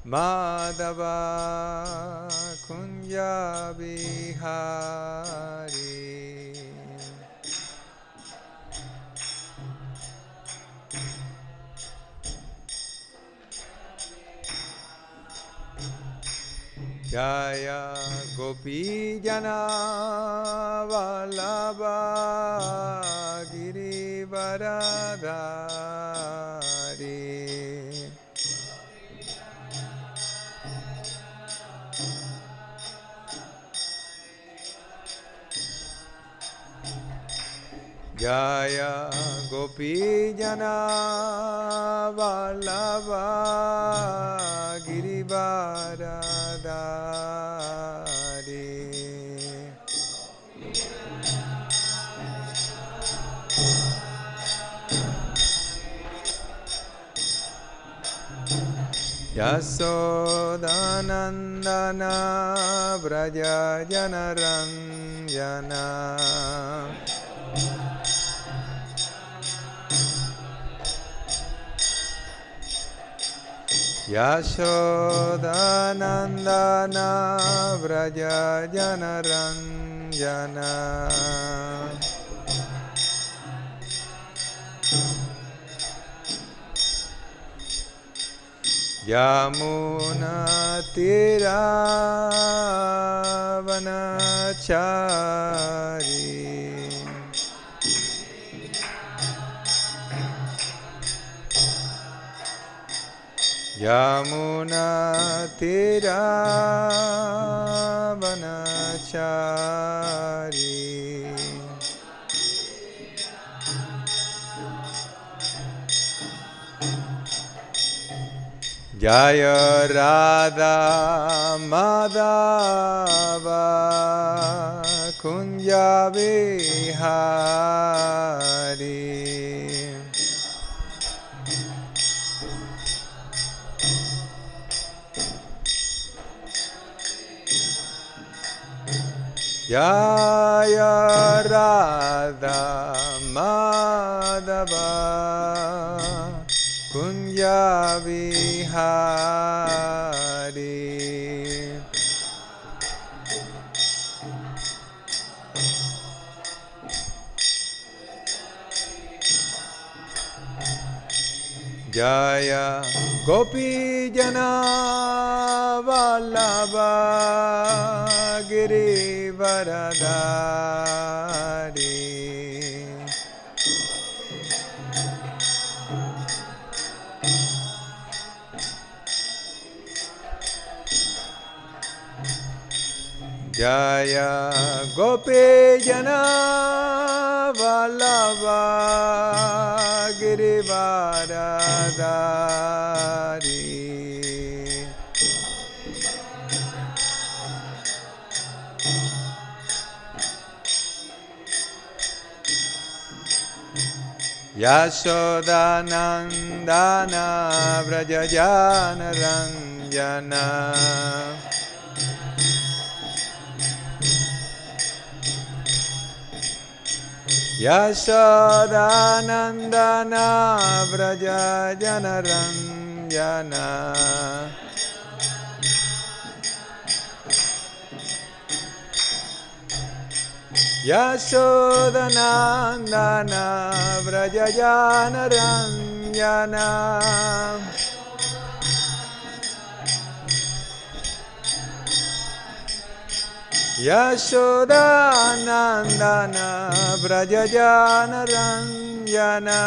Madhava Kunja Bihari Jaya Gopi Jana Vallabha Girivaradhari Jaya Gopi Jana Vallabha Girivaradhari Yasodhanandana Vraja Janaranjana Yasodhanandana Vraja Janaranjana Yamuna Tiravanachari Yamuna Tiravanachari Jaya Radha Madhava Kunja Vihari Jaya Radha Madhava Kunja Vihari Jaya Gopi Jana Vallabha Girivaradhari Jaya Gopi Jana Vallabha Girivaradhari Yasodhanandana Vraja Janaranjana Yasodhanandana Vraja Janaranjana Yasodhanandana Vraja Janaranjana Yasodhanandana Vraja Janaranjana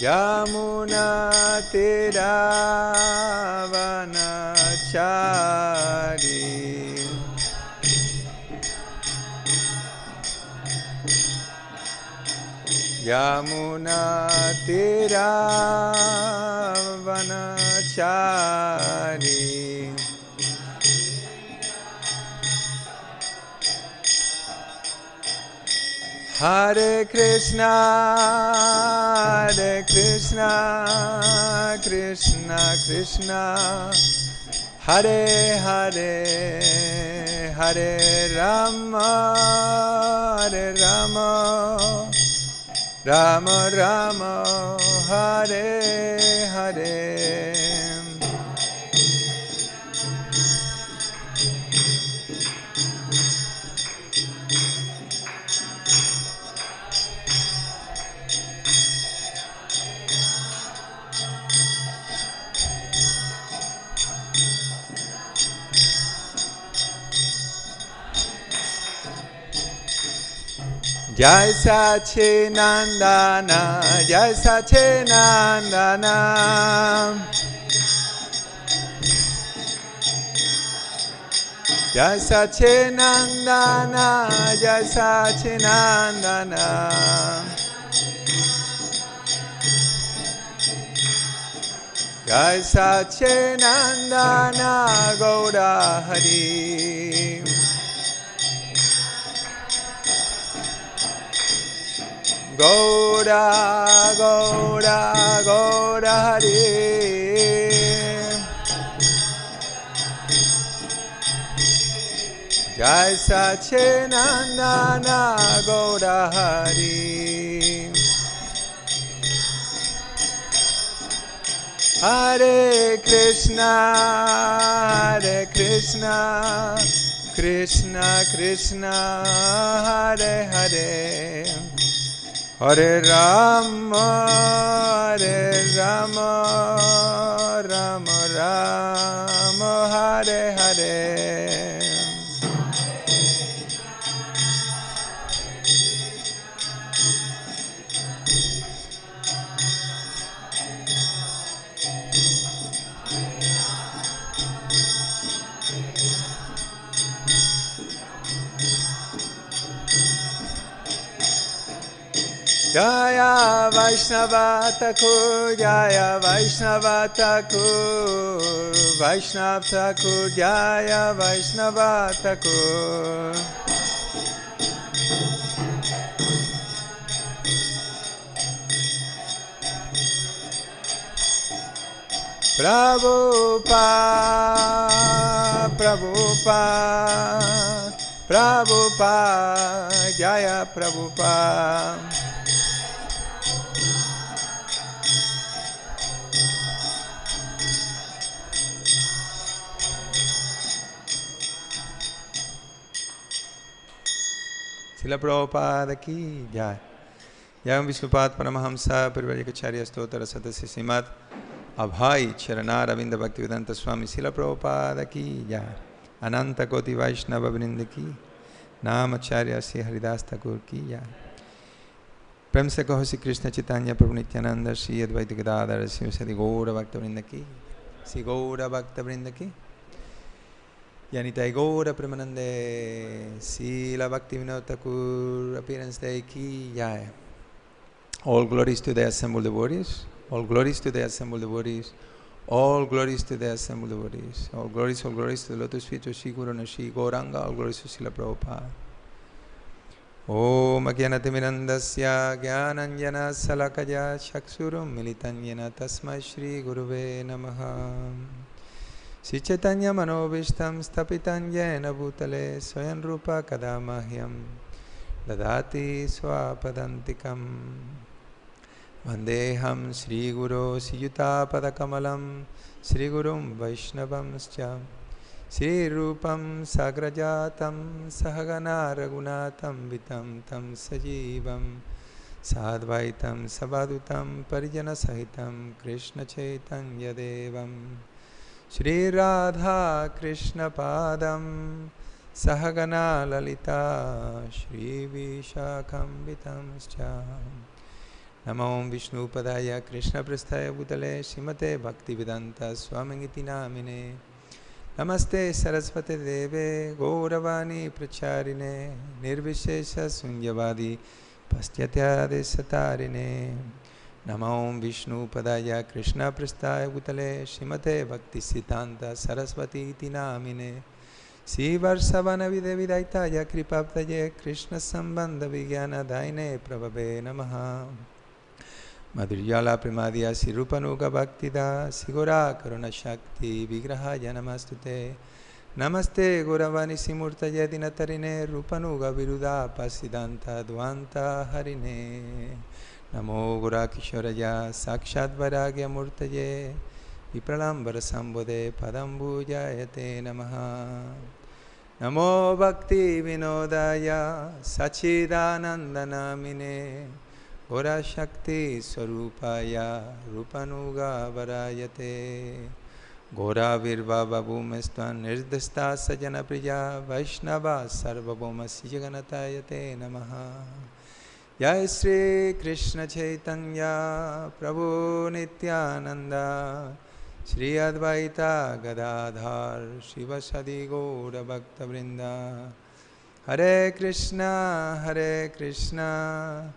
Yamuna Tiravanachari Yamuna Tiravanachari Hare Krishna Krishna Krishna Hare Hare Hare Rama Rama Rama Hare Hare Jai Sachinandana, Jai Sachinandana. Jai Sachinandana, Jai Sachinandana. Jai Sachinandana, Gauda Hari. Gauda, Gauda, Gauda Hari. Jai Sachinandana, Gauda Hari. Hare Krishna, Krishna Krishna, Hare Hare. Hare Rama, Rama Rama, Hare Hare. Jaya Vaishnava Thakur, Jaya Vaishnava Thakur, Vaishnava Thakur, Jaya Vaishnava Thakur. Prabhupada, Prabhupada, Prabhupada, Jaya Prabhupada. Srila Prabhupada ki jai. Jai Vishnupada Paramahamsa Parivarjikacharya Stotra Sadasya Srimad Abhai Charanara Vinda Bhakti Vedanta Swami Srila Prabhupada ki jai. Ananta Koti Vaishnava Vrinda ki Namacharya Sri Haridas Thakur ki jai. Prem se kaho Sri Krishna Chaitanya Prabhu Nityananda Sri Advaita Gadadhara Sri Sri Gaura Bhakta Vrinda ki Sri Gaura Bhakta Vrinda ki Yanitai Gaura Premanande Srila Bhakti Vinod Thakur Appearance Day ki jai. All glories to the assembled devotees. All glories to the assembled devotees. All glories to the assembled devotees. All glories to the lotus feet of Shri Guru Nashi Gauranga. All glories to Srila Prabhupada. Om Agyanatimirandasya Gyananjana Salakaya Chaksurum Militanyana Tasmai Shri Guruve Namaha. Sri Chaitanya Manobishtam Stapitan Jena Bhutale Swayam Rupa Kadamahyam Dadati Swapadantikam Vandeham Sri Guru Siyuta Padakamalam Sri Gurum Vaishnavam Sri Rupam Sagrajatam Sahagana Ragunatam Vitam Tam Sajivam Sadvaitam Savadutam Parijana Sahitam Krishna Chaitanya Devam Shri Radha Krishna Padam Sahagana Lalita Shri Vishakam Vitamscha Namo Vishnu Padaya Krishna Prasthaya Bhutale Srimate Bhakti Vedanta Swamingiti Namine Namaste Saraswate Deve Gauravani Pracharine Nirvishesha Sunyavadi Pastyatya Satarine Namo Vishnu Padaya Krishna Prasthaya Bhutale Srimate Bhakti Siddhanta Saraswati Iti Namine Sri Varsavana Videvidaitaya Kripaptaye Krishna Sambandha Vijnana Daine Prabhabe Namaha Madhuryala Primadhya Sirupanuga Bhaktida Sigora Karuna Shakti Vigrahaya Namastute Namaste Guravani Simurtaye Dinatarine Rupanuga Viruda Pasidanta Dvanta Harine Namo Gurakishoraya Sakshat Varagya Murtaye Vipralambara Sambode Padambujayate Namaha. Namo Bhakti Vinodaya Sachidanandanamine Gora Shakti Swarupaya Rupanuga Varayate Gora Virva Babumestvan Nirdasta Sajana Priya Vaishnava Sarvabhoma Sijaganatayate Namaha. Jai Sri Krishna Chaitanya Prabhu Nityananda Shri Advaita Gadadhar Shivasadi Gaura Bhakta Vrinda. Hare Krishna Krishna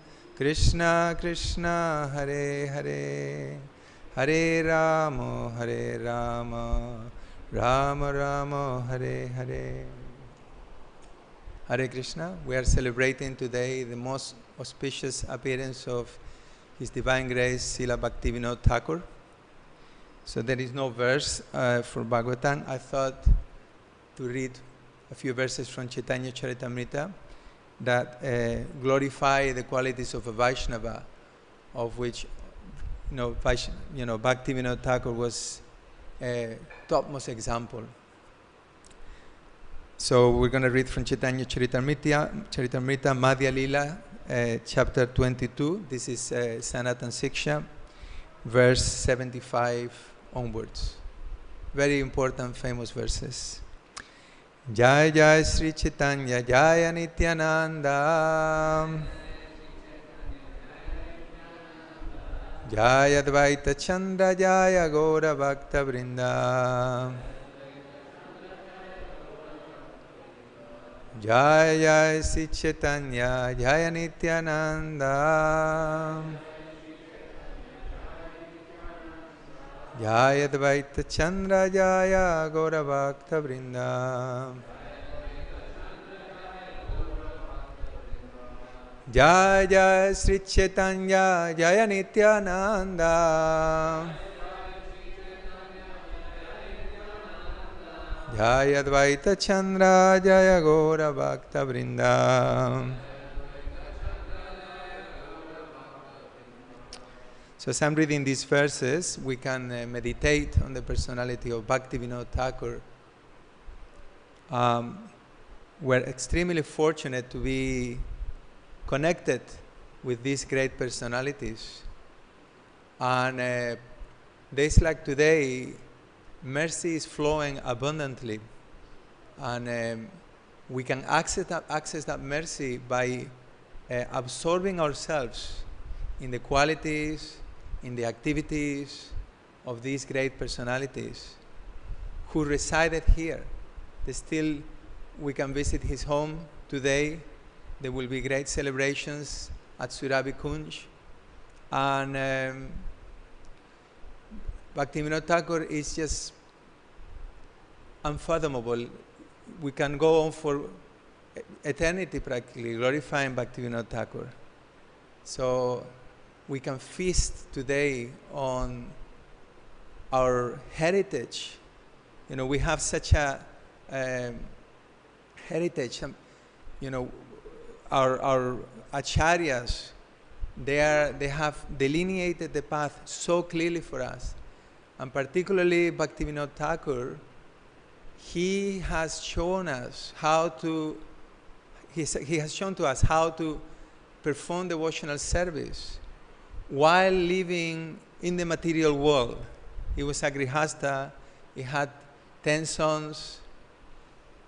Krishna Hare Hare Hare Rama Rama Rama Hare Hare. Hare Krishna. We are celebrating today the most auspicious appearance of His Divine Grace Srila Bhakti Vinod Thakur. So there is no verse for Bhagavatam. I thought to read a few verses from Chaitanya Charitamrita that glorify the qualities of a Vaishnava, of which Bhakti Vinod Thakur was a topmost example. So we're going to read from Chaitanya Charitamrita, Madhya Lila, chapter 22. This is Sanatan Siksha, verse 75 onwards. Very important, famous verses. Jai Jai Sri Chaitanya Jaya Nityananda Jaya Advaita Chandra Jaya Gaura Bhakta Vrinda. Jai Jai Sri Chaitanya Jaya Nityananda Jaya Advaita Chandra Jaya Gaura Bhakta Vrinda. Jai Jai Sri Chaitanya Jaya Nityananda Jaya Advaita Chandra Jaya Gaura Bhakta Vrinda. So as I'm reading these verses, we can meditate on the personality of Bhakti Vinod Thakur. We're extremely fortunate to be connected with these great personalities. And days like today, mercy is flowing abundantly. And we can access that mercy by absorbing ourselves in the qualities, in the activities of these great personalities who resided here. We can visit his home today. There will be great celebrations at Surabhi Kunj. And Bhakti Vinod Thakur is just unfathomable. We can go on for eternity practically glorifying Bhakti Vinod Thakur. So we can feast today on our heritage. We have such a heritage. Our acharyas, they have delineated the path so clearly for us. And particularly Bhakti Vinod Thakur, he has shown us how to perform devotional service while living in the material world. He was a grihasta, he had 10 sons,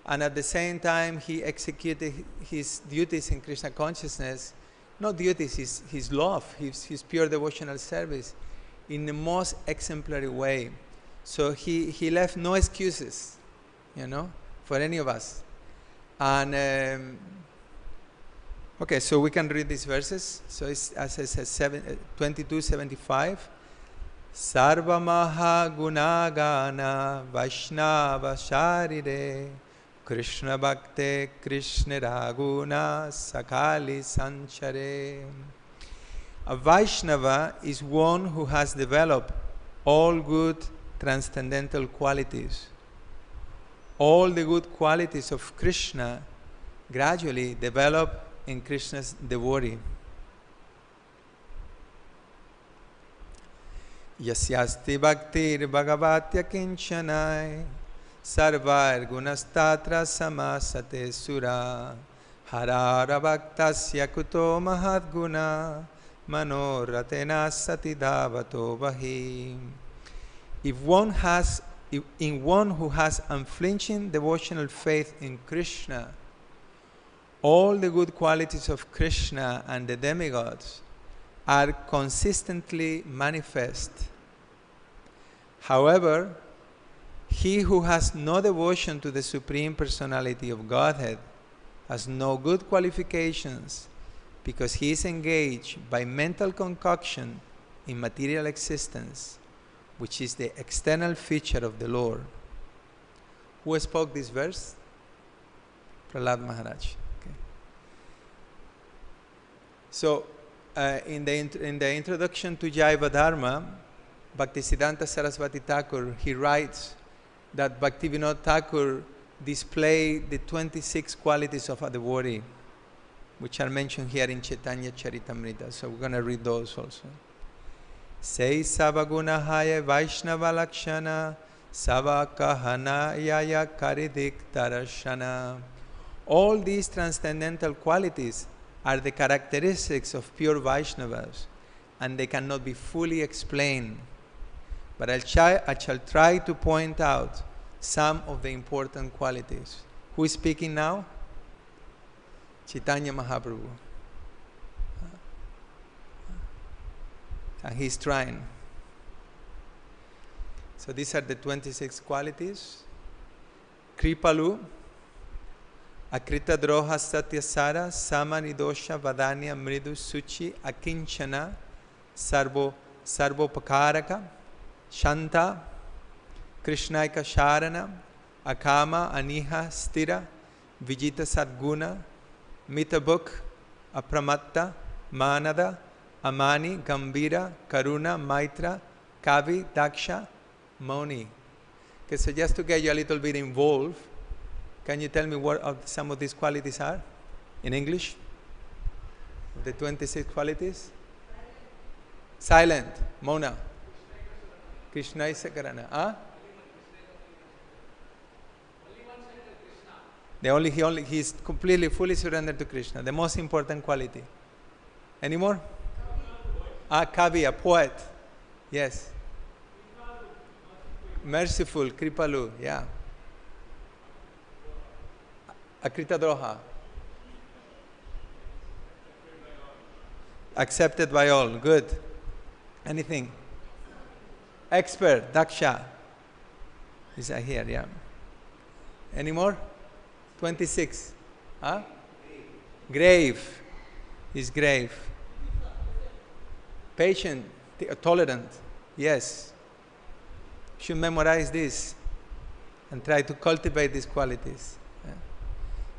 and at the same time he executed his duties in Krishna consciousness, not duties, his love, his pure devotional service, in the most exemplary way. So he left no excuses, for any of us. And okay, so we can read these verses. So it's, as I said, 22:75. Sarva maha gunagana Vaishnava Sharire Krishna Bhakte Krishna Raguna Sakali Sanchare. A Vaishnava is one who has developed all good transcendental qualities. All the good qualities of Krishna gradually develop in Krishna's devotee. Yasyasti bhaktir bhagavatya kinchanai sarvar gunastatra samasate sura harara bhaktasya kuto mahadguna manoratena sati davato vahi. In one who has unflinching devotional faith in Krishna, all the good qualities of Krishna and the demigods are consistently manifest. However, he who has no devotion to the Supreme Personality of Godhead has no good qualifications because he is engaged by mental concoction in material existence, which is the external feature of the Lord. Who spoke this verse? Prahlad Maharaj. Okay. So, in the introduction to Jaiva Dharma, Bhaktisiddhanta Saraswati Thakur, he writes that Bhakti Vinod Thakur displayed the 26 qualities of a devotee, which are mentioned here in Chaitanya Charitamrita. So we're going to read those also. Sei Savaguna Haya Vaishnava Lakshana Savakahana Yaya Karidik Tarashana. All these transcendental qualities are the characteristics of pure Vaishnavas, and they cannot be fully explained. But I shall try to point out some of the important qualities. Who is speaking now? Chaitanya Mahaprabhu. And he's trying. So these are the 26 qualities. Kripalu, Akrita Droha Satyasara, Samanidosha Vadanya Mridu Suchi, Akinchana, Sarvopakaraka, Shanta, Krishnaika Sharana, Akama, Aniha, Stira, Vijita Sadguna, Mitabuk, Apramatta, Manada, Amani, Gambira, Karuna, Maitra, Kavi, Daksha, Moni. Okay, so just to get you a little bit involved, can you tell me what some of these qualities are in English? The 26 qualities? Silent, Mona. Krishna is Sakarana. Huh? He's completely, fully surrendered to Krishna. The most important quality. Any more? Kavi, a poet. Yes. Merciful, Kripalu, yeah. Akrita Droha. Accepted by all, good. Anything? Expert, Daksha. Is that here, yeah. Any more? 26. Huh? Grave. Is grave. Patient, tolerant. Yes. Should memorize this and try to cultivate these qualities.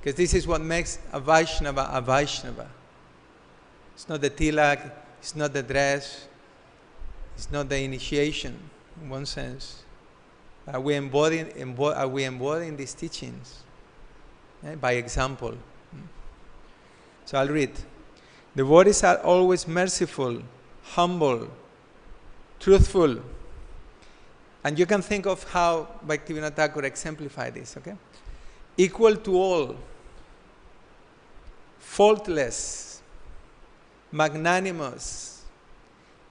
Because this is what makes a Vaishnava. It's not the tilak, it's not the dress, it's not the initiation, in one sense. Are we embodying these teachings by example? So I'll read. The devotees are always merciful, humble, truthful. And you can think of how Bhakti Vinod Thakur exemplified this, okay? Equal to all, faultless, magnanimous,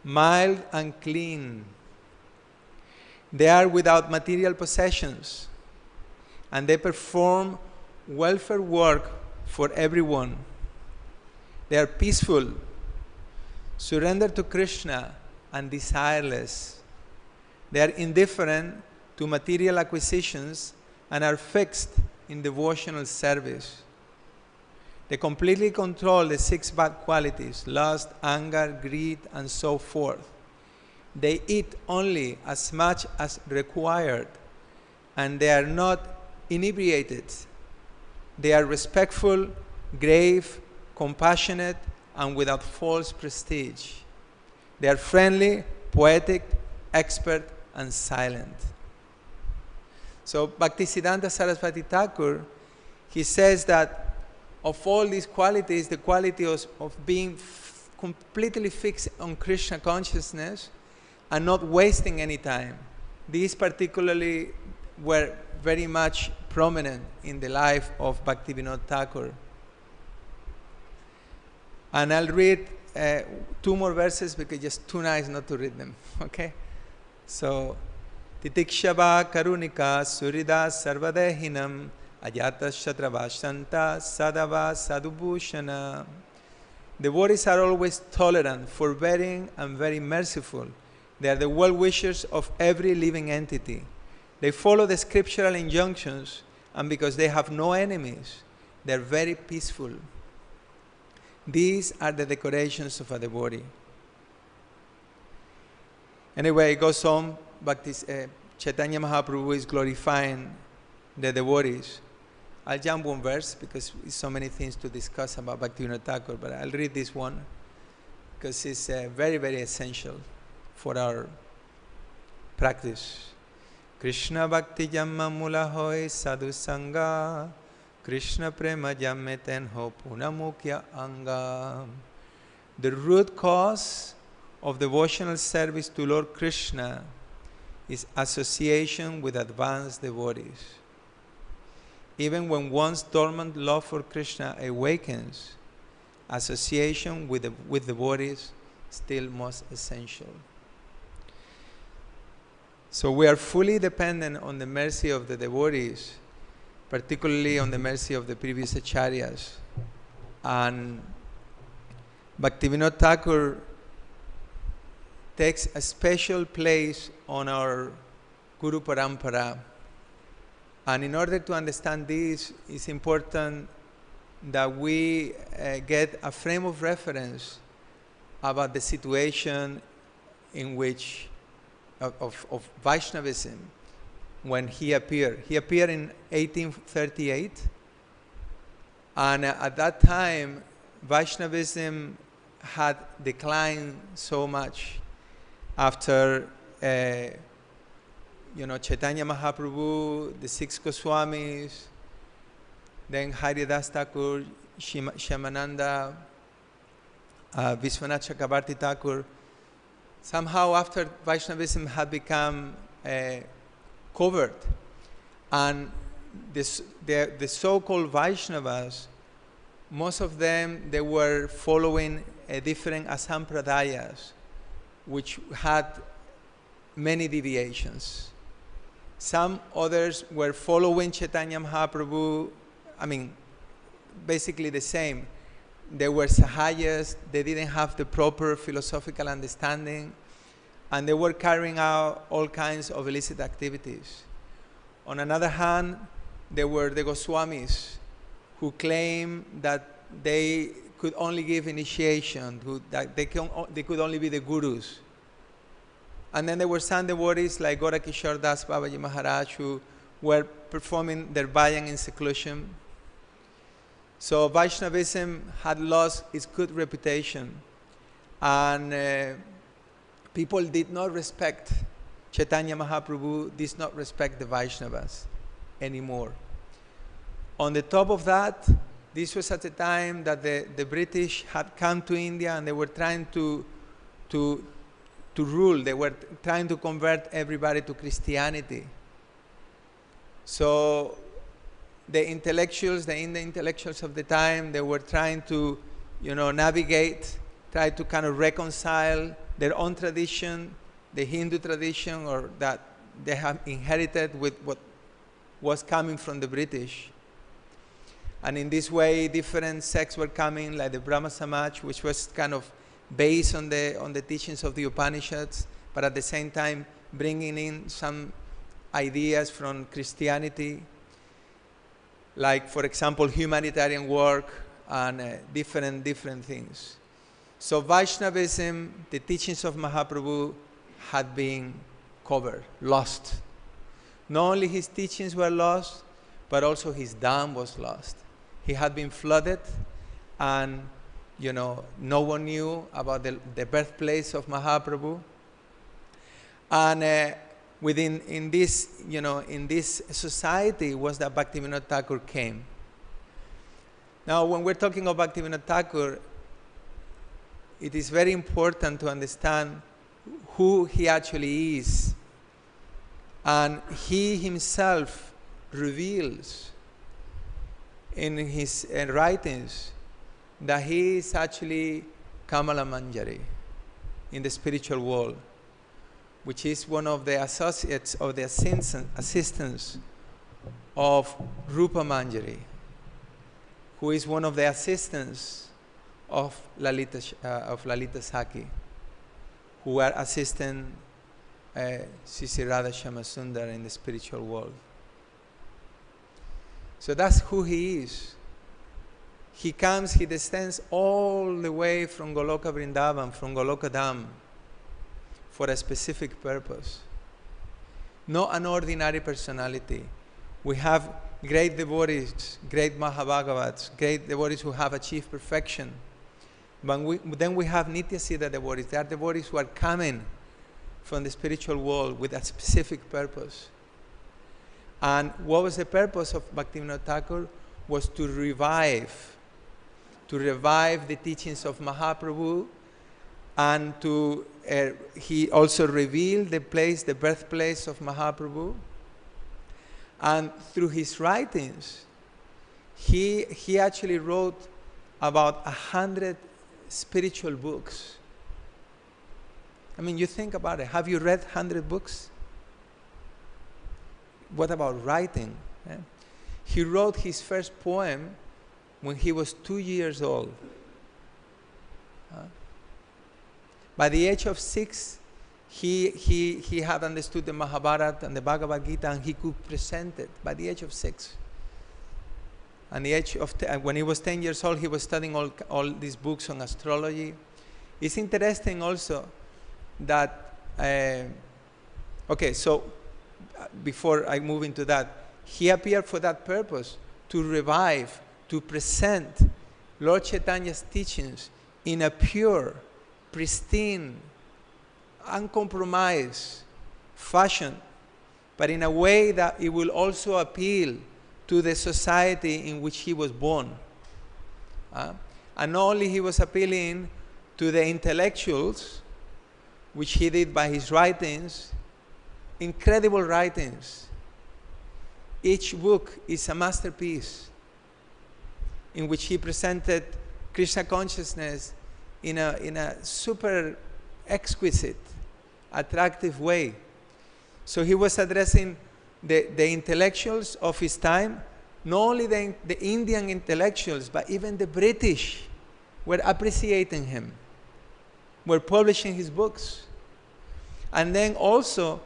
mild and clean. They are without material possessions, and they perform welfare work for everyone. They are peaceful, surrendered to Krishna, and desireless. They are indifferent to material acquisitions and are fixed in devotional service. They completely control the 6 bad qualities: lust, anger, greed, and so forth. They eat only as much as required, and they are not inebriated. They are respectful, grave, compassionate, and without false prestige. They are friendly, poetic, expert, and silent. So Bhaktisiddhanta Saraswati Thakur, he says that of all these qualities, the quality of being completely fixed on Krishna consciousness and not wasting any time. These particularly were very much prominent in the life of Bhakti Vinod Thakur. And I'll read 2 more verses because it's just too nice not to read them, okay? So, Titikshava karunika surida sarvadehinam ajata shatrabhashanta sadava sadubhushana. The Bodhis are always tolerant, forbearing, and very merciful. They are the well-wishers of every living entity. They follow the scriptural injunctions, and because they have no enemies, they are very peaceful. These are the decorations of a devotee. Anyway, it goes on. Chaitanya Mahaprabhu is glorifying the devotees. I'll jump one verse because there's so many things to discuss about Bhakti Vinod Thakur, but I'll read this one because it's very, very essential for our practice. Krishna Bhakti Jamma Mula Hoy Sadhu Sangha Krishna Prema Jammeten Ho Punamukya Anga. The root cause of devotional service to Lord Krishna is association with advanced devotees. Even when one's dormant love for Krishna awakens, association with devotees still most essential. So we are fully dependent on the mercy of the devotees, particularly on the mercy of the previous acharyas. And Bhakti Vinod Thakur takes a special place on our Guru Parampara. And in order to understand this, it's important that we get a frame of reference about the situation in which of Vaishnavism when he appeared. He appeared in 1838, and at that time Vaishnavism had declined so much after Chaitanya Mahaprabhu, the 6 Goswamis, then Haridas Thakur, Shyamananda, Vishwanath Chakrabarti Thakur. Somehow after Vaishnavism had become covered, and the so-called Vaishnavas, most of them, they were following different asampradayas, which had many deviations. Some others were following Chaitanya Mahaprabhu, basically the same. They were sahayas, they didn't have the proper philosophical understanding, and they were carrying out all kinds of illicit activities. On another hand, there were the Goswamis, who claimed that they could only give initiation, that they could only be the gurus. And then there were some devotees like Gaura Kishore Das Babaji Maharaj, who were performing their bhajan in seclusion. So Vaishnavism had lost its good reputation, and people did not respect Chaitanya Mahaprabhu, did not respect the Vaishnavas anymore. On the top of that, this was at a time that the British had come to India, and they were trying to rule. They were trying to convert everybody to Christianity. So the intellectuals, the Indian intellectuals of the time, they were trying to, navigate, try to kind of reconcile their own tradition, the Hindu tradition, or that they have inherited with what was coming from the British. And in this way, different sects were coming, like the Brahma Samaj, which was kind of based on the teachings of the Upanishads, but at the same time bringing in some ideas from Christianity, like, for example, humanitarian work and different things. So Vaishnavism, the teachings of Mahaprabhu, had been covered, lost. Not only his teachings were lost, but also his dham was lost. He had been flooded, and no one knew about the birthplace of Mahaprabhu. And in this society was that Bhakti Vinod Thakur came. Now, when we're talking about Bhakti Vinod Thakur, it is very important to understand who he actually is. And he himself reveals in his writings that he is actually Kamala Manjari in the spiritual world, which is one of the associates of the assistants of Rupa Manjari, who is one of the assistants of Lalita Saki, who are assisting Sri Radha Shyamasundar in the spiritual world. So that's who he is. He comes, he descends all the way from Goloka Vrindavan, from Goloka Dham, for a specific purpose. Not an ordinary personality. We have great devotees, great Mahabhagavats, great devotees who have achieved perfection. But then we have Nitya Siddha devotees. They are devotees who are coming from the spiritual world with a specific purpose. And what was the purpose of Bhakti Vinod Thakur? Was to revive the teachings of Mahaprabhu, and he also revealed the birthplace of Mahaprabhu. And through his writings, he actually wrote about 100 spiritual books. I mean, you think about it. Have you read 100 books? What about writing? He wrote his first poem when he was 2 years old. By the age of 6, he had understood the Mahabharata and the Bhagavad Gita, and he could present it by the age of 6. And the age of when he was 10 years old, he was studying all these books on astrology. It's interesting also that, so before I move into that, he appeared for that purpose, to revive, to present Lord Chaitanya's teachings in a pure, pristine, uncompromised fashion, but in a way that it will also appeal to the society in which he was born. And not only he was appealing to the intellectuals, which he did by his writings, incredible writings. Each book is a masterpiece in which he presented Krishna consciousness in a super exquisite, attractive way. So he was addressing the intellectuals of his time. Not only the Indian intellectuals, but even the British were appreciating him, were publishing his books. And then also,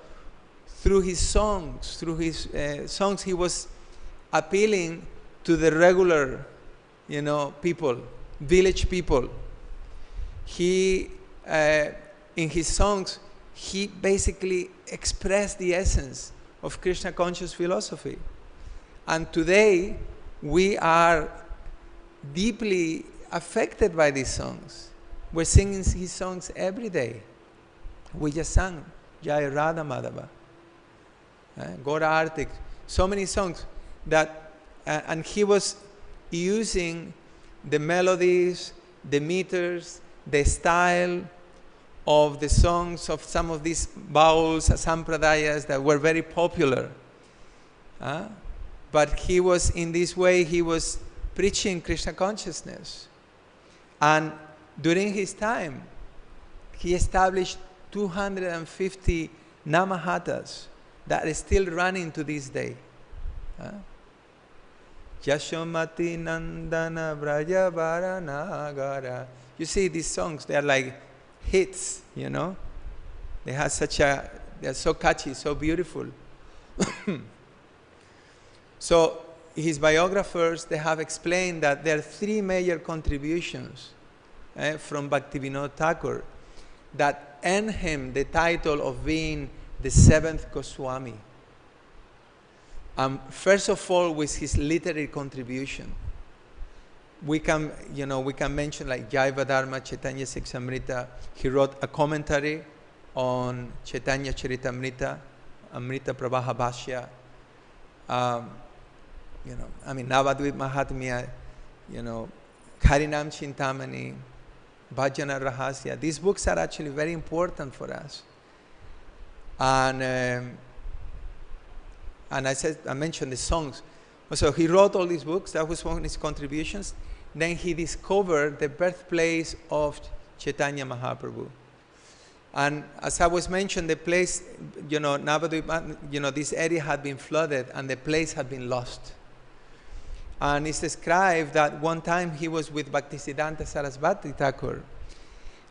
through his songs, he was appealing to the regular, people, village people. He, in his songs, he basically expressed the essence of Krishna conscious philosophy. And today, we are deeply affected by these songs. We're singing his songs every day. We just sang Jai Radha Madhava, Gora Artik, so many songs that, and he was using the melodies, the meters, the style of the songs of some of these bauls, sampradayas that were very popular. But he was, in this way, he was preaching Krishna consciousness. And during his time, he established 250 namahatas that are still running to this day. Yashomati Nandana Brajavara Nagara. You see these songs, they are like hits, They have they are so catchy, so beautiful. So his biographers, they have explained that there are 3 major contributions from Bhakti Vinod Thakur that earned him the title of being the 7th Goswami. First of all, with his literary contribution. We can mention like Jaiva Dharma, Chaitanya Siksamrita. He wrote a commentary on Chaitanya Charitamrita, Amrita Prabha Bhashya. Navadvip Mahatmya, Harinam Chintamani, Bhajana Rahasya. These books are actually very important for us And I mentioned the songs. So he wrote all these books. That was one of his contributions. Then he discovered the birthplace of Chaitanya Mahaprabhu. And as I was mentioned, the place, Navadvip, this area had been flooded and the place had been lost. And it's described that one time he was with Bhaktisiddhanta Sarasvati Thakur.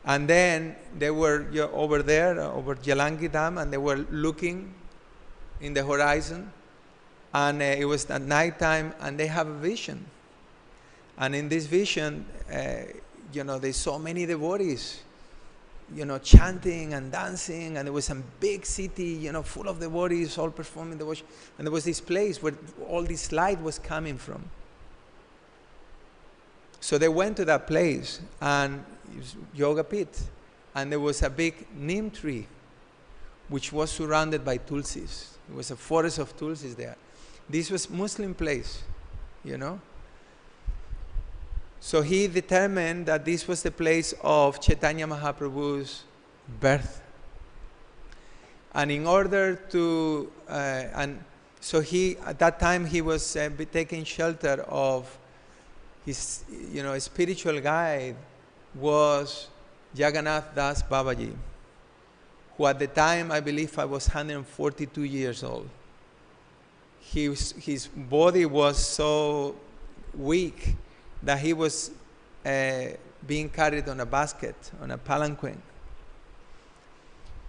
And then they were over there, over Jalangi Dam, and they were looking in the horizon. And it was at night time, and they have a vision. And in this vision, they saw many devotees, chanting and dancing, and there was a big city, full of devotees, all performing the worship. And there was this place where all this light was coming from. So they went to that place, and it was Yoga Pit, and there was a big neem tree, which was surrounded by tulsis. It was a forest of tulsis there. This was Muslim place, So he determined that this was the place of Chaitanya Mahaprabhu's birth. And in order to, so he, at that time he was taking shelter of his, spiritual guide was Jagannath Das Babaji, who at the time, I believe I was 142 years old. His body was so weak that he was being carried on a basket, on a palanquin.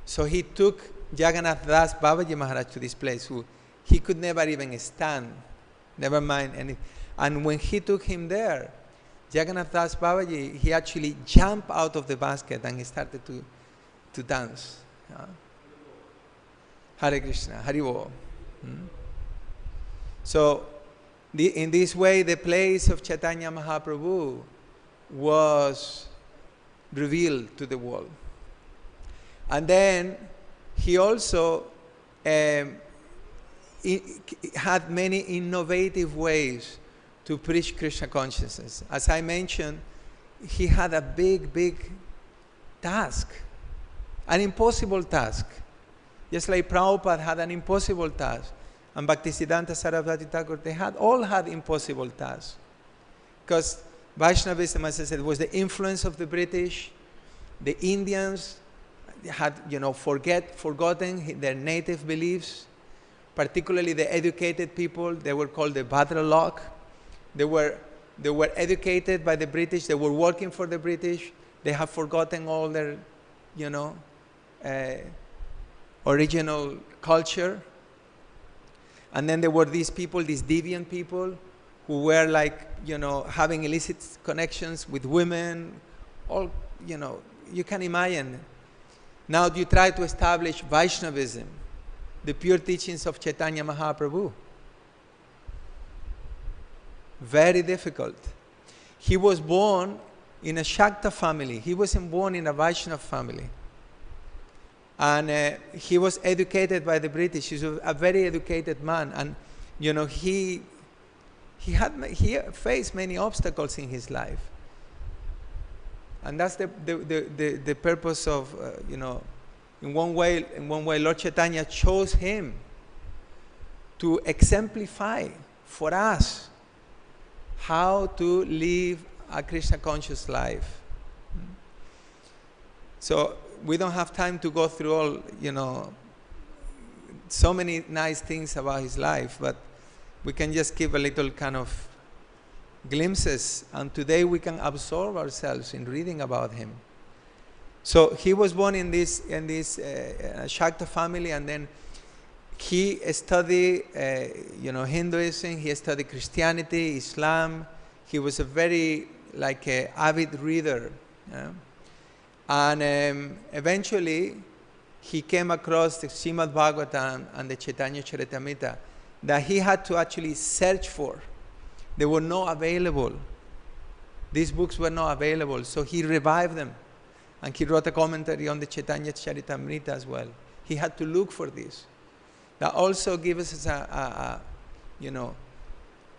So he took Jagannath Das Babaji Maharaj to this place, who he could never even stand, never mind anything. And when he took him there, Jagannath Das Babaji, he actually jumped out of the basket and he started to dance. Hare Krishna, Hari Bo. So, in this way, the place of Chaitanya Mahaprabhu was revealed to the world. And then he also had many innovative ways to preach Krishna consciousness. As I mentioned, he had a big task, an impossible task. Just like Prabhupada had an impossible task. And Bhaktisiddhanta Sarasvati Thakur, they all had impossible tasks. Because Vaishnavism, as I said, was the influence of the British. The Indians had, forgotten their native beliefs. Particularly the educated people, they were called the Bhadralok. They were educated by the British. They were working for the British. They have forgotten all their, original culture. And then there were these people, these deviant people, who were having illicit connections with women. All, you can imagine. Now you try to establish Vaishnavism, the pure teachings of Chaitanya Mahaprabhu. Very difficult. He was born in a Shakta family. He wasn't born in a Vaishnava family. And he was educated by the British. He's a very educated man. And, he faced many obstacles in his life. And that's the purpose of, in one way, Lord Chaitanya chose him to exemplify for us how to live a Krishna conscious life. So we don't have time to go through all, so many nice things about his life, but we can just give a little kind of glimpses, and today we can absorb ourselves in reading about him. So he was born in this Shakta family, and then he studied, Hinduism. He studied Christianity, Islam. He was a very avid reader. And eventually, he came across the Srimad Bhagavatam and the Chaitanya Charitamrita that he had to actually search for. They were not available. These books were not available, so he revived them. And he wrote a commentary on the Chaitanya Charitamrita as well. He had to look for this. That also gives us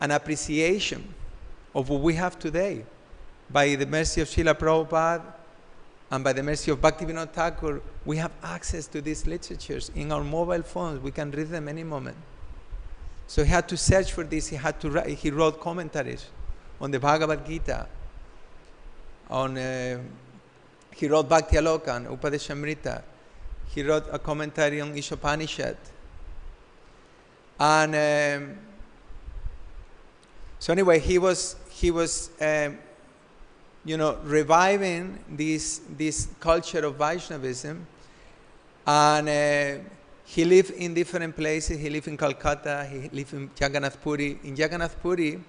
an appreciation of what we have today. By the mercy of Srila Prabhupada, And by the mercy of Bhakti Vinod Thakur, we have access to these literatures. In our mobile phones, we can read them any moment. So he had to search for this. He had to write. He wrote commentaries on the Bhagavad Gita. He wrote Bhakti Alokan, Upadeshamrita. He wrote a commentary on Ishopanishad. And so anyway, he was reviving this culture of Vaishnavism, and he lived in different places. He lived in Calcutta. He lived in Jagannath Puri. In Jagannath Puri,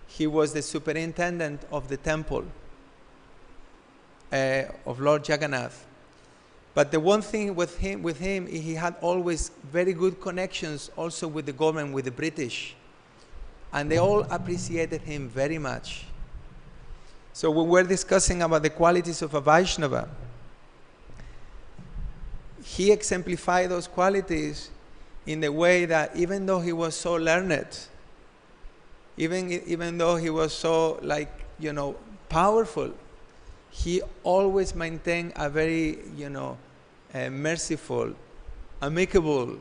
he was the superintendent of the temple of Lord Jagannath. But the one thing with him, he had always very good connections also with the government, with the British. And they all appreciated him very much. So when we're discussing about the qualities of a Vaishnava, he exemplified those qualities in the way that even though he was so learned, even though he was so powerful, he always maintained a very merciful, amicable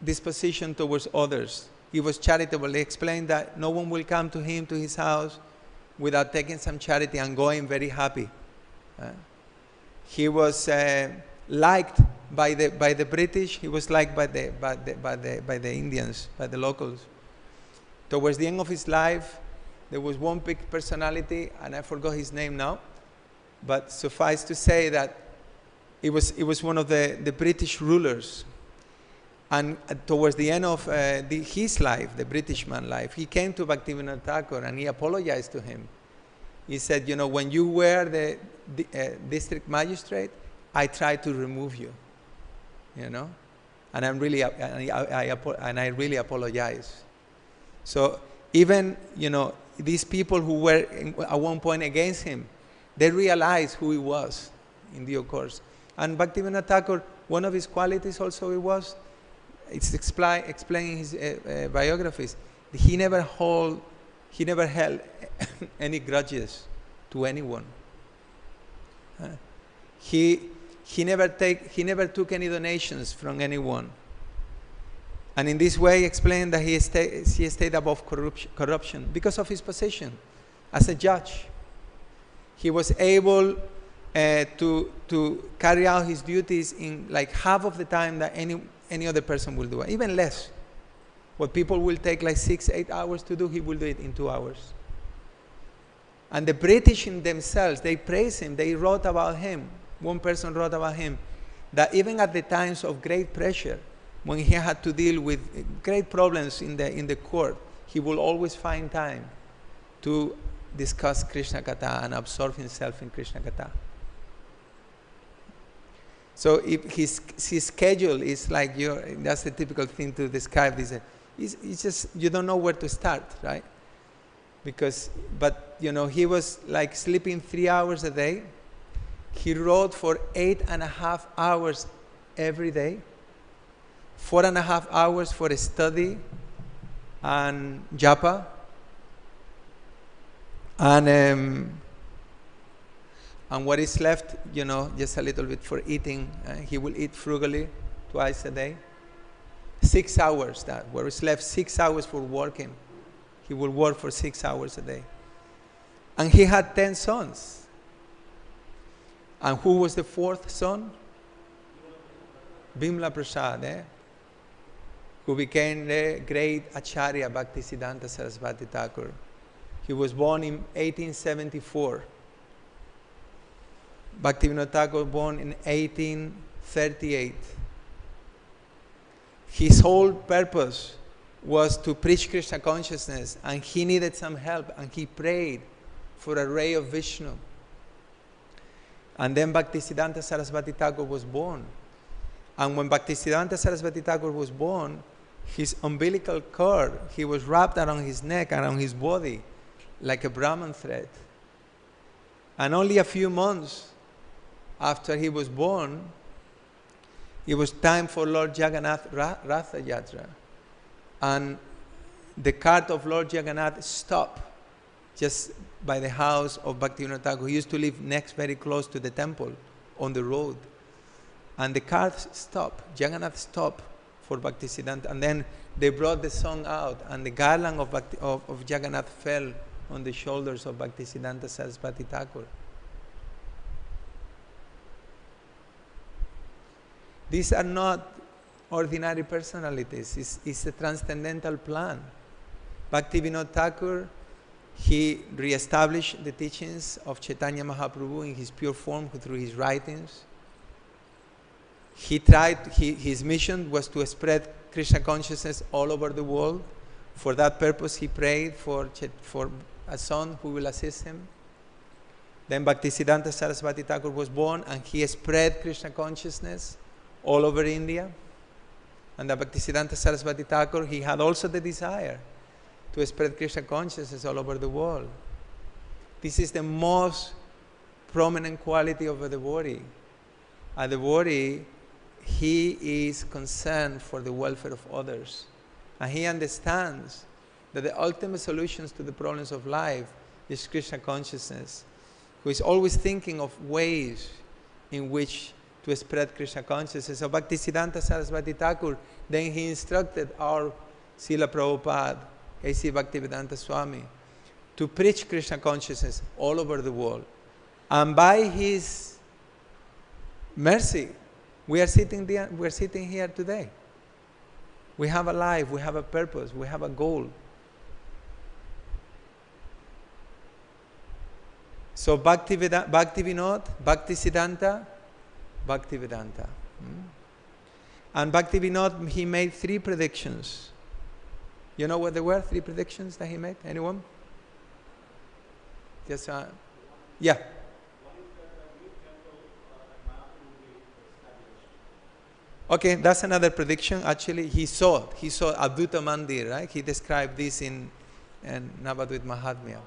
disposition towards others. He was charitable. He explained that no one will come to him, to his house, without taking some charity and going very happy. He was liked by the British. He was liked by the Indians, by the locals. Towards the end of his life, there was one big personality, and I forgot his name now, but suffice to say that it was one of the British rulers. And towards the end of his life, the British man's life, he came to Bhakti Vinod Thakur and he apologized to him. He said, when you were the district magistrate, I tried to remove you, and I really apologize. So even these people who were at one point against him, they realized who he was in due course. And Bhakti Vinod Thakur, one of his qualities also it's explained in his biographies. He never held any grudges to anyone. He never took any donations from anyone. And in this way, explained that he stayed above corruption because of his position as a judge. He was able to carry out his duties in half of the time that any other person will do it, even less. What people will take 6-8 hours to do, he will do it in 2 hours. And the British in themselves, they praise him. They wrote about him. One person wrote about him that even at the times of great pressure, when he had to deal with great problems in the court, he will always find time to discuss Krishna Katha and absorb himself in Krishna Katha. So if his schedule is that's the typical thing to describe this. It's just, you don't know where to start, right? But he was sleeping 3 hours a day. He wrote for 8.5 hours every day, 4.5 hours for study and japa, and what is left, just a little bit for eating. He will eat frugally twice a day. 6 hours where is left 6 hours for working. He will work for 6 hours a day. And he had 10 sons. And who was the fourth son? Bimla Prasad, who became the great Acharya Bhaktisiddhanta Sarasvati Thakur. He was born in 1874. Bhakti Vinod Thakur was born in 1838. His whole purpose was to preach Krishna consciousness, and he needed some help, and he prayed for a ray of Vishnu. And then Bhaktisiddhanta Sarasvati Thakur was born. And when Bhaktisiddhanta Sarasvati Thakur was born, his umbilical cord, he was wrapped around his neck, around his body, like a Brahman thread. And only a few months after he was born, it was time for Lord Jagannath Ratha Yatra. And the cart of Lord Jagannath stopped just by the house of Bhakti Vinod Thakur. He used to live next, very close to the temple, on the road. And the cars stopped. Jagannath stopped for Bhaktisiddhanta. And then they brought the song out, and the garland of Jagannath fell on the shoulders of Bhaktisiddhanta Saraswati Thakur. These are not ordinary personalities. It's a transcendental plan. Bhakti Vinod Thakur, he re-established the teachings of Chaitanya Mahaprabhu in his pure form through his writings. His mission was to spread Krishna consciousness all over the world. For that purpose, he prayed for a son who will assist him. Then Bhaktisiddhanta Saraswati Thakur was born, and he spread Krishna consciousness all over India. And the Bhaktisiddhanta Saraswati Thakur, he had also the desire to spread Krishna consciousness all over the world. This is the most prominent quality of a devotee. A devotee, he is concerned for the welfare of others. And he understands that the ultimate solutions to the problems of life is Krishna consciousness, who is always thinking of ways in which to spread Krishna consciousness. So Bhaktisiddhanta Saraswati Thakur, then he instructed our Srila Prabhupada, A.C. Bhaktivedanta Swami, to preach Krishna consciousness all over the world. And by his mercy, we are sitting here today. We have a life, we have a purpose, we have a goal. So Bhakti Vinod, Bhaktisiddhanta, Bhaktivedanta. And Bhakti Vinod, he made 3 predictions. You know what there were? 3 predictions that he made? Anyone? Yes, yeah. Okay, that's another prediction. Actually, he saw Advaita Mandir, right? He described this in Navadvita Mahatmya.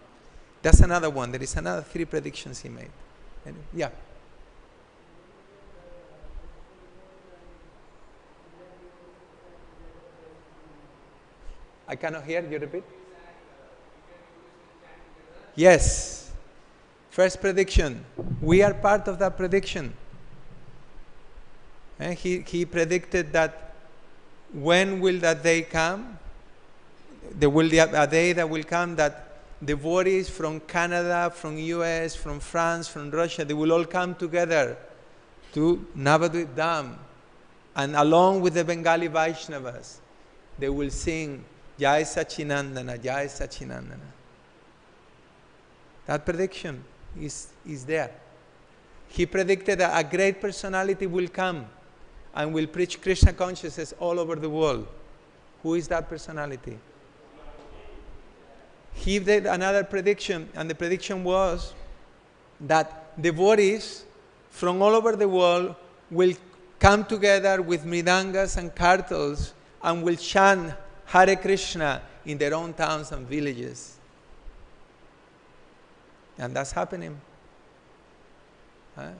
That's another one. There is another 3 predictions he made. Yeah. I cannot hear you. Repeat. Yes. First prediction. We are part of that prediction. And he predicted that when will that day come? There will be a day that will come that devotees from Canada, from US, from France, from Russia, they will all come together to Navadvip Dham. And along with the Bengali Vaishnavas, they will sing Jai Sachinandana, Jai Sachinandana. That prediction is there. He predicted that a great personality will come and will preach Krishna consciousness all over the world. Who is that personality? He did another prediction, and the prediction was that devotees from all over the world will come together with mridangas and kartals and will chant Hare Krishna in their own towns and villages. And that's happening.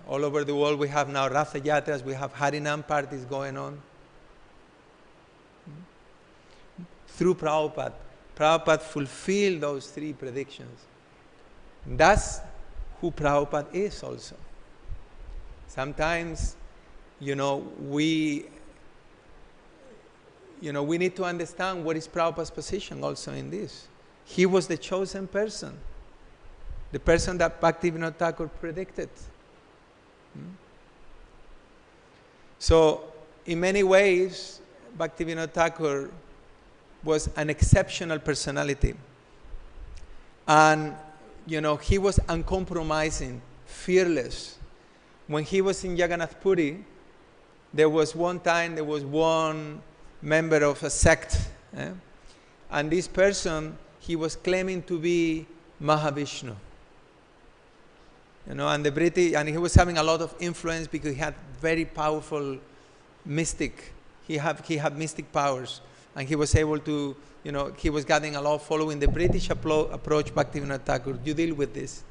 All over the world we have now Ratha Yatras, we have Harinam parties going on. Through Prabhupada. Prabhupada fulfilled those 3 predictions. That's who Prabhupada is also. Sometimes, we need to understand what is Prabhupada's position also in this. He was the chosen person. The person that Bhakti Vinod Thakur predicted. So, in many ways, Bhakti Vinod Thakur was an exceptional personality. And, he was uncompromising, fearless. When he was in Jagannath Puri, there was one member of a sect. And this person, he was claiming to be Mahavishnu. And he was having a lot of influence because he had very powerful mystic. He had mystic powers. And he was able to, he was getting a lot following the British approach, Bhakti Vinod Thakur. You deal with this.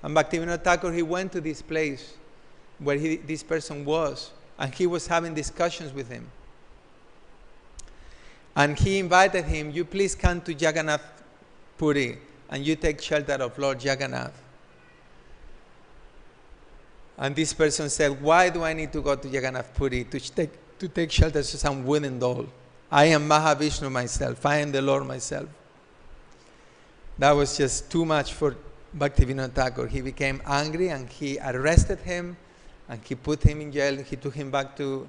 And Bhakti Vinod Thakur, he went to this place where this person was, and he was having discussions with him. And he invited him, you please come to Jagannath Puri and you take shelter of Lord Jagannath. And this person said, why do I need to go to Jagannath Puri to take shelter to some wooden doll? I am Mahavishnu myself. I am the Lord myself. That was just too much for Bhakti Vinod Thakur. He became angry and he arrested him and he put him in jail. He took him back to,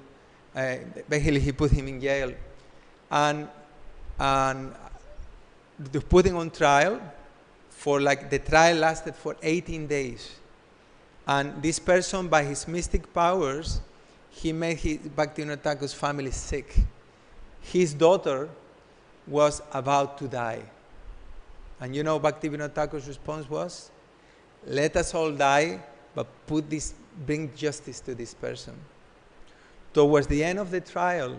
basically he put him in jail. And to put him on trial for the trial lasted for 18 days. And this person, by his mystic powers, he made Bhakti Vinod Thakur's family sick. His daughter was about to die. And you know Bhakti Vinod Thakur's response was, let us all die, but bring justice to this person. Towards the end of the trial,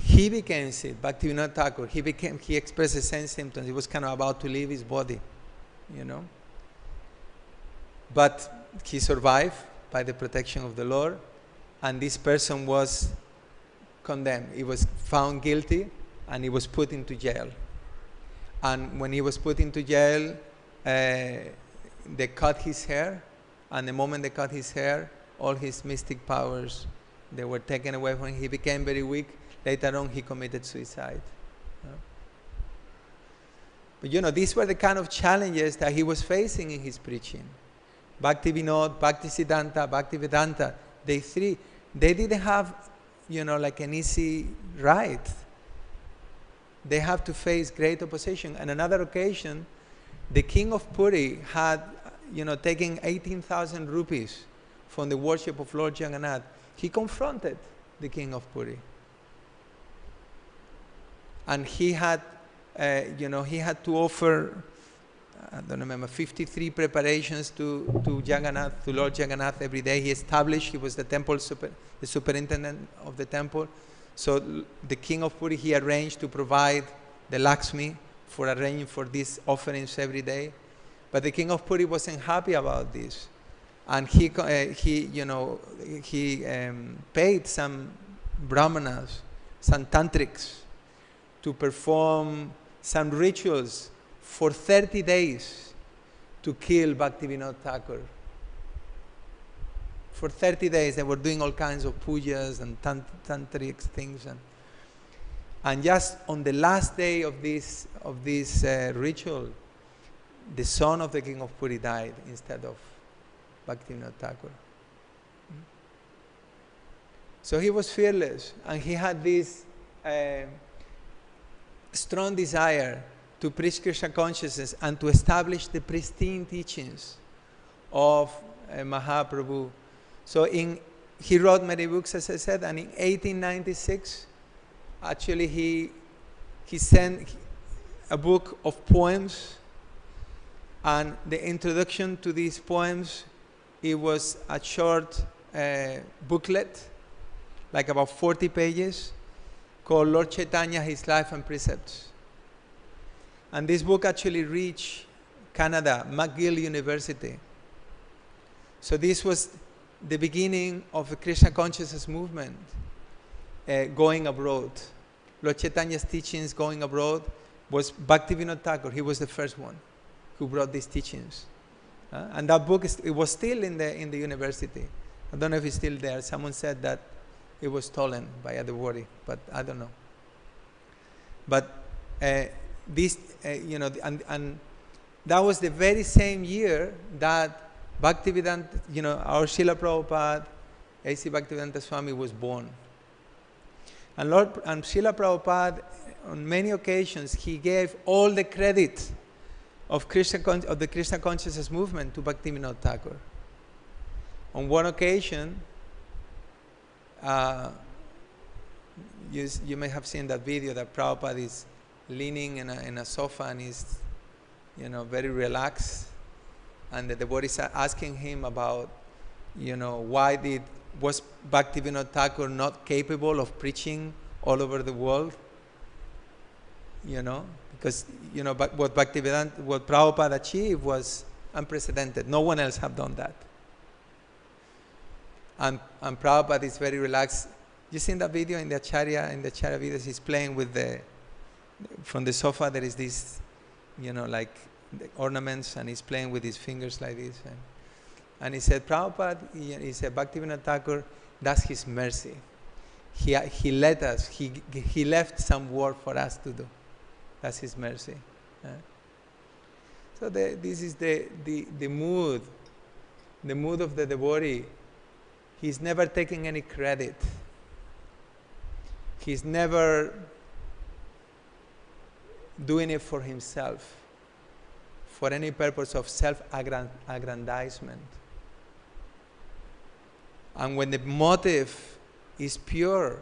he became sick, Bhakti Vinod Thakur. He expressed the same symptoms. He was kind of about to leave his body, you know. But he survived by the protection of the Lord, and this person was condemned. He was found guilty, and he was put into jail. And when he was put into jail, they cut his hair, and the moment they cut his hair, all his mystic powers, they were taken away from him. He became very weak. Later on, he committed suicide. But you know, these were the kind of challenges that he was facing in his preaching. Bhakti Vinod, Bhakti Siddhanta, Bhakti Vedanta, they didn't have, you know, like an easy ride. They have to face great opposition. On another occasion, the king of Puri had, you know, taken 18,000 rupees from the worship of Lord Jagannath. He confronted the king of Puri. And he had, he had to offer, I don't remember, 53 preparations to Jagannath, to Lord Jagannath every day. He was the temple the superintendent of the temple. So the king of Puri, he arranged to provide the Lakshmi for arranging for these offerings every day. But the king of Puri wasn't happy about this. And he paid some brahmanas, some tantrics, to perform some rituals for 30 days to kill Bhakti Vinod Thakur. For 30 days they were doing all kinds of pujas and tantric things. And just on the last day of this ritual, the son of the king of Puri died instead of Bhakti Vinod Thakur. So he was fearless, and he had this strong desire to preach Krishna consciousness and to establish the pristine teachings of Mahaprabhu. So he wrote many books, as I said, and in 1896, actually he sent a book of poems, and the introduction to these poems, it was a short booklet, like about 40 pages, called Lord Chaitanya, His Life and Precepts. And this book actually reached Canada, McGill University. So this was the beginning of the Krishna consciousness movement going abroad. Lord Chaitanya's teachings going abroad was Bhakti Vinod Thakur. He was the first one who brought these teachings. And that book, it was still in the university. I don't know if it's still there. Someone said that it was stolen by a devotee, but I don't know. But and that was the very same year that Bhaktivedanta, our Srila Prabhupada, A.C. Bhaktivedanta Swami was born. And Srila Prabhupada, on many occasions, he gave all the credit of the Krishna consciousness movement to Bhakti Vinod Thakur. On one occasion, you may have seen that video that Prabhupada is leaning in a sofa and is, very relaxed, and the devotees are asking him about, was Bhakti Vinod Thakur not capable of preaching all over the world? Because what Prabhupada achieved was unprecedented. No one else have done that. And Prabhupada is very relaxed. You seen that video in the Acharya videos? He's playing with from the sofa. There is this like the ornaments, and he's playing with his fingers like this. And he said, Prabhupada, he said, Bhakti Vinod Thakur, that's his mercy. He let us, he left some work for us to do. That's his mercy. So this is the mood of the devotee. He's never taking any credit. He's never doing it for himself, for any purpose of self-aggrandizement. And when the motive is pure,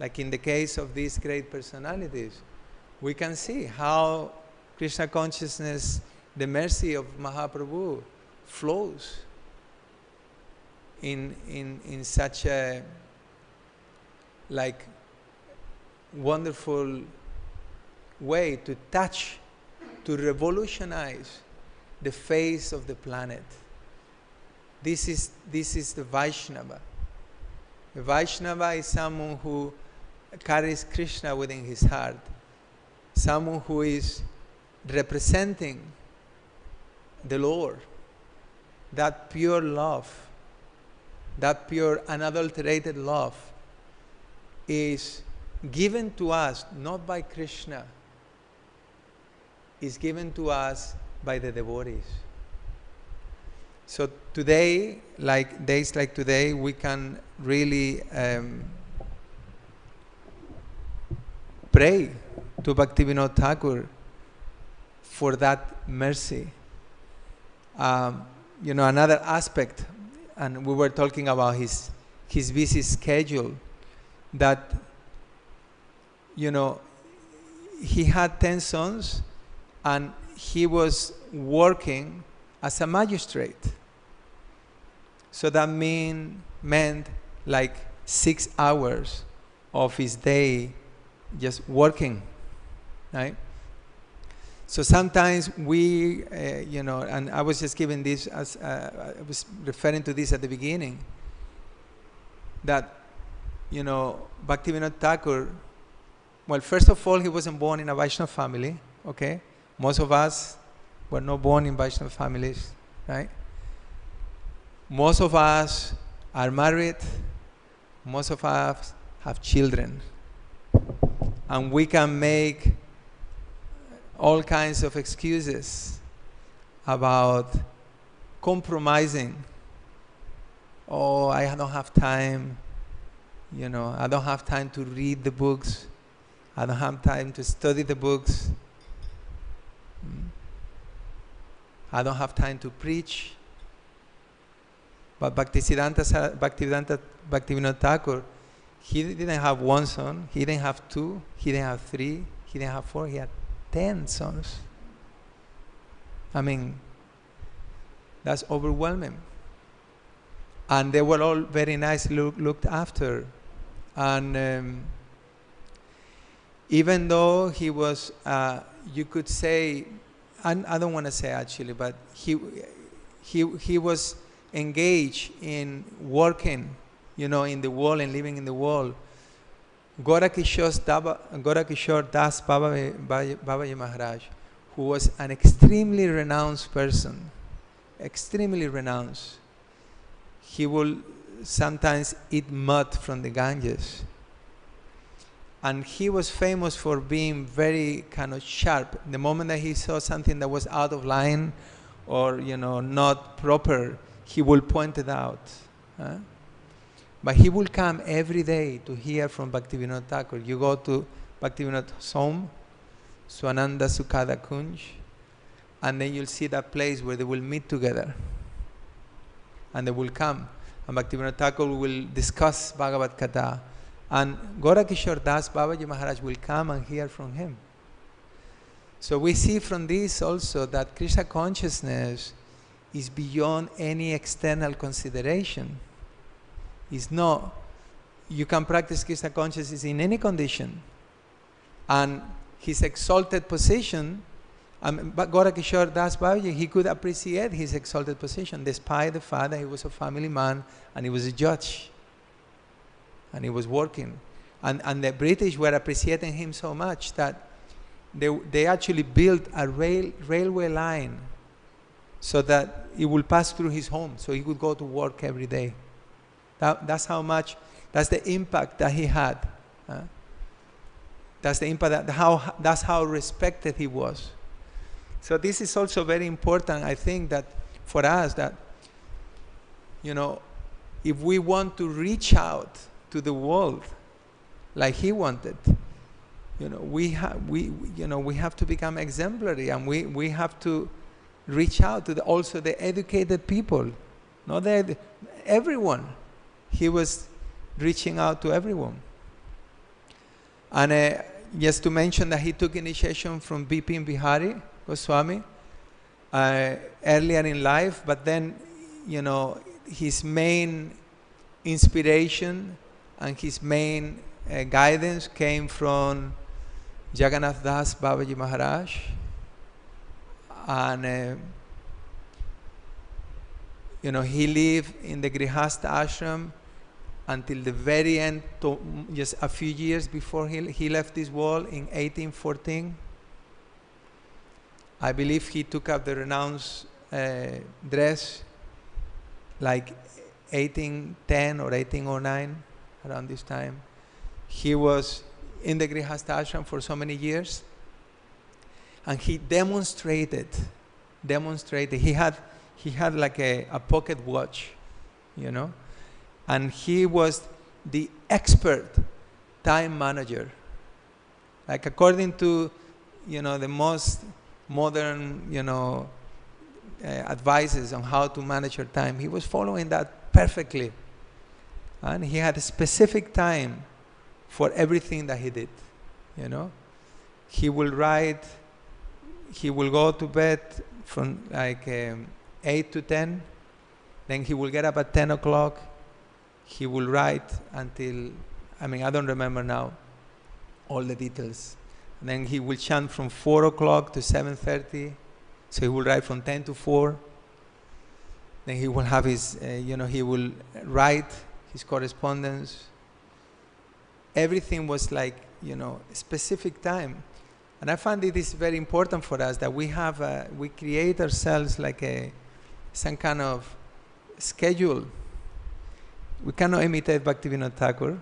like in the case of these great personalities, we can see how Krishna consciousness, the mercy of Mahaprabhu, flows in such a wonderful way to touch, to revolutionize the face of the planet. This is the Vaishnava. The Vaishnava is someone who carries Krishna within his heart, someone who is representing the Lord. That pure love, that pure unadulterated love is given to us not by Krishna, is given to us by the devotees. So today, like days like today, we can really pray to Bhakti Vinod Thakur for that mercy. Another aspect, and we were talking about his busy schedule, that he had 10 sons and he was working as a magistrate. So that meant like 6 hours of his day just working, right? So sometimes we, and I was just giving this as, I was referring to this at the beginning, that, Bhakti Vinod Thakur, well, first of all, he wasn't born in a Vaishnava family, okay? Most of us were not born in Vaishnava families, right? Most of us are married. Most of us have children. And we can make all kinds of excuses about compromising. Oh, I don't have time. I don't have time to read the books. I don't have time to study the books. I don't have time to preach. But Bhaktivedanta Thakur, he didn't have one son, he didn't have two, he didn't have three, he didn't have four, he had 10 sons. I mean, that's overwhelming. And they were all very nicely looked after. And even though he was, you could say, I don't want to say actually, but he was engaged in working, in the world and living in the world. Gorakishore Das Babaji Maharaj, who was an extremely renounced person, extremely renounced. He will sometimes eat mud from the Ganges. And he was famous for being very kind of sharp. The moment that he saw something that was out of line or, not proper, he will point it out. But he will come every day to hear from Bhakti Vinod Thakur. You go to Bhakti Vinod's home, Swananda Sukhada Kunj, and then you'll see that place where they will meet together. And they will come. And Bhakti Vinod Thakur will discuss Bhagavad Gita. And Gorakishore Das Babaji Maharaj will come and hear from him. So we see from this also that Krishna consciousness is beyond any external consideration. It's not, you can practice Krishna consciousness in any condition. And his exalted position, Gorakishore Das Babaji, he could appreciate his exalted position despite the fact that he was a family man and he was a judge. And he was working. And the British were appreciating him so much that they actually built a railway line so that it will pass through his home, so he could go to work every day. That's the impact that he had. That's the impact, that's how respected he was. So this is also very important, I think, that for us, that, if we want to reach out to the world like he wanted, we have to become exemplary, and we have to reach out to also the educated people, not everyone. He was reaching out to everyone. And just to mention that he took initiation from Bipin Bihari Goswami earlier in life, but then, his main inspiration and his main guidance came from Jagannath Das Babaji Maharaj. And he lived in the Grihastha ashram until the very end, just a few years before he left this world in 1814. I believe he took up the renounced dress like 1810 or 1809, around this time. He was in the Grihastha ashram for so many years, and he demonstrated. He had like a pocket watch, and he was the expert time manager. Like, according to, the most modern, advices on how to manage your time, he was following that perfectly. And he had a specific time for everything that he did, He will write, he will go to bed from like 8 to 10, then he will get up at 10 o'clock, he will write until, I don't remember now all the details. And then he will chant from 4 o'clock to 7:30, so he will write from 10 to 4. Then he will have his, he will write his correspondence. Everything was like, a specific time. And I find it is very important for us that we create ourselves like some kind of schedule. We cannot imitate Bhakti Vinod Thakur,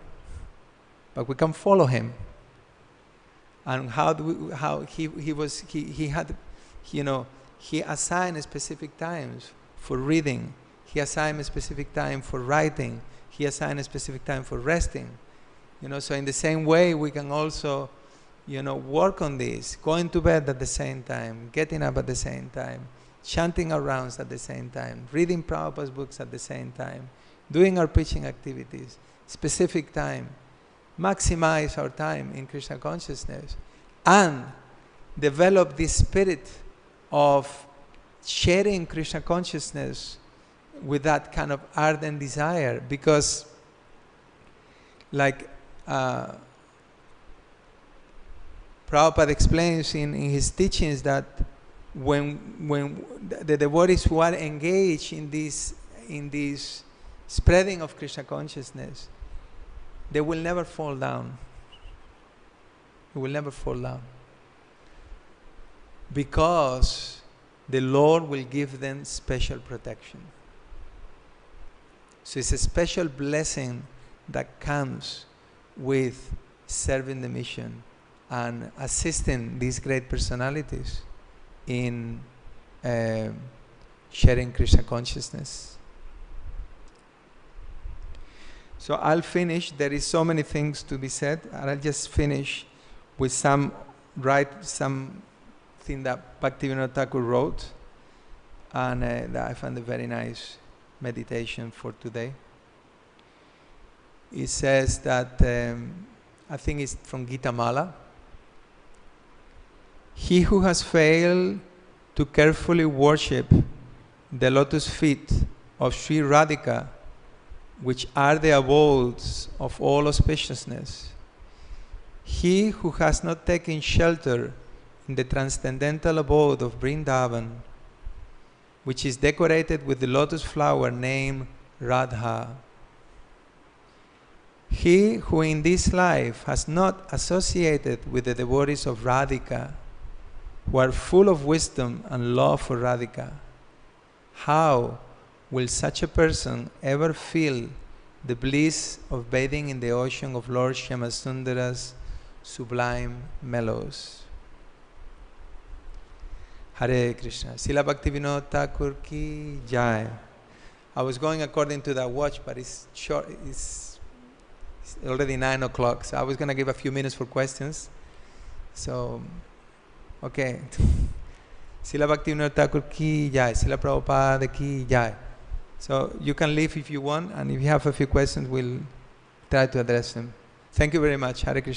but we can follow him. And he assigned specific times for reading. He assigned a specific time for writing. He assigned a specific time for resting. So in the same way, we can also, work on this, going to bed at the same time, getting up at the same time, chanting our rounds at the same time, reading Prabhupada's books at the same time, doing our preaching activities, specific time, maximize our time in Krishna consciousness, and develop this spirit of sharing Krishna consciousness with that kind of ardent desire. Because, like Prabhupada explains in his teachings, that when the devotees who are engaged in this spreading of Krishna consciousness, they will never fall down. They will never fall down. Because the Lord will give them special protection. So it's a special blessing that comes with serving the mission and assisting these great personalities in sharing Krishna consciousness. So I'll finish. There is so many things to be said, and I'll just finish with something that Bhakti Vinod Thakur wrote, and that I found a very nice meditation for today. It says that, I think it's from Gita Mala, he who has failed to carefully worship the lotus feet of Sri Radhika, which are the abodes of all auspiciousness, he who has not taken shelter in the transcendental abode of Vrindavan, which is decorated with the lotus flower named Radha, he who in this life has not associated with the devotees of Radhika, who are full of wisdom and love for Radhika, how will such a person ever feel the bliss of bathing in the ocean of Lord Shyamasundara's sublime mellows? Hare Krishna. Srila Bhakti Vinod Thakur ki jai. I was going according to that watch, but it's short. It's already 9 o'clock, so I was going to give a few minutes for questions. So, okay. Srila Bhakti Vinod Thakur ki jai. Srila Prabhupada ki jai. So you can leave if you want, and if you have a few questions, we'll try to address them. Thank you very much. Hare Krishna.